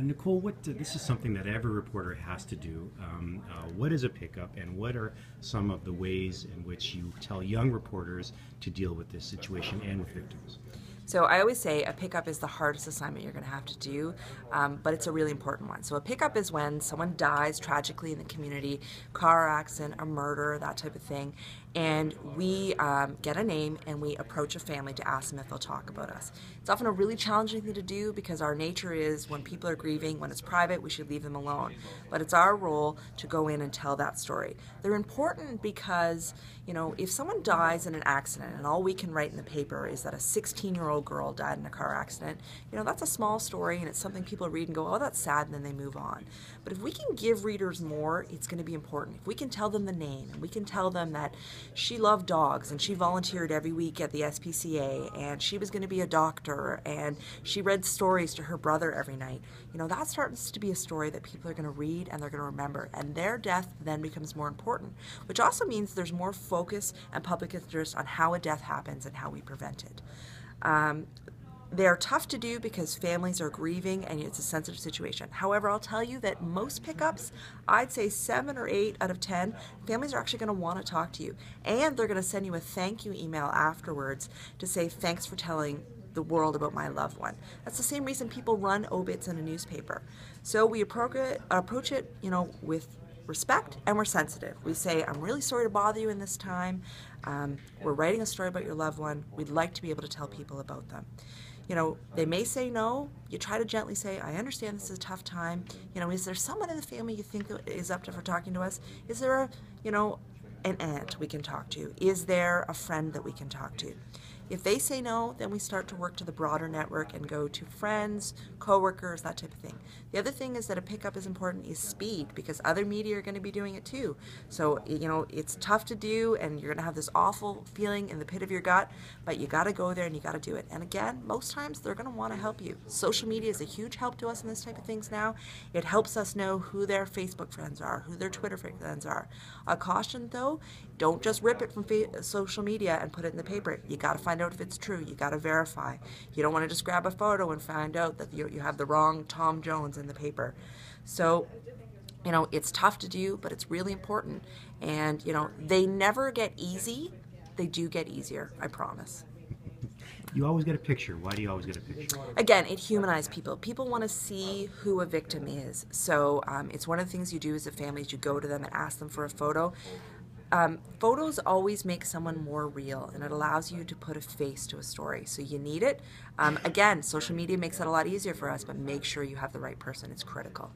Nicole, this is something that every reporter has to do. What is a pickup, and what are some of the ways in which you tell young reporters to deal with this situation and with victims? So I always say a pickup is the hardest assignment you're going to have to do, but it's a really important one. So a pickup is when someone dies tragically in the community, car accident, a murder, that type of thing, and we get a name and we approach a family to ask them if they'll talk about us. It's often a really challenging thing to do because our nature is when people are grieving, when it's private, we should leave them alone. But it's our role to go in and tell that story. They're important because, you know, if someone dies in an accident and all we can write in the paper is that a 16-year-old girl died in a car accident, you know, that's a small story and it's something people read and go, oh, that's sad, and then they move on. But if we can give readers more, it's going to be important. If we can tell them the name, and we can tell them that she loved dogs and she volunteered every week at the SPCA and she was going to be a doctor and she read stories to her brother every night, you know, that starts to be a story that people are going to read and they're going to remember, and their death then becomes more important, which also means there's more focus and public interest on how a death happens and how we prevent it. They're tough to do because families are grieving and it's a sensitive situation. However, I'll tell you that most pickups, I'd say 7 or 8 out of 10, families are actually going to want to talk to you. And they're going to send you a thank you email afterwards to say, thanks for telling the world about my loved one. That's the same reason people run obits in a newspaper. So we approach it, you know, with respect, and we're sensitive. We say, I'm really sorry to bother you in this time. We're writing a story about your loved one. We'd like to be able to tell people about them. You know, they may say no. You try to gently say, I understand this is a tough time. You know, is there someone in the family you think is up for talking to us? Is there a, you know, an aunt we can talk to? Is there a friend that we can talk to? If they say no, then we start to work to the broader network and go to friends, coworkers, that type of thing. The other thing is that a pickup is important is speed, because other media are going to be doing it too. So, you know, it's tough to do and you're going to have this awful feeling in the pit of your gut, but you got to go there and you got to do it. And again, most times they're going to want to help you. Social media is a huge help to us in this type of things now. It helps us know who their Facebook friends are, who their Twitter friends are. A caution though, don't just rip it from social media and put it in the paper. You got to find out if it's true. You got to verify. You don't want to just grab a photo and find out that you have the wrong Tom Jones in the paper. So, you know, it's tough to do, but it's really important. And, you know, they never get easy. They do get easier, I promise. You always get a picture. Why do you always get a picture? Again, it humanizes people. People want to see who a victim is. So it's one of the things you do as a family is you go to them and ask them for a photo. Photos always make someone more real, and it allows you to put a face to a story. So you need it. Again, social media makes it a lot easier for us, but make sure you have the right person. It's critical.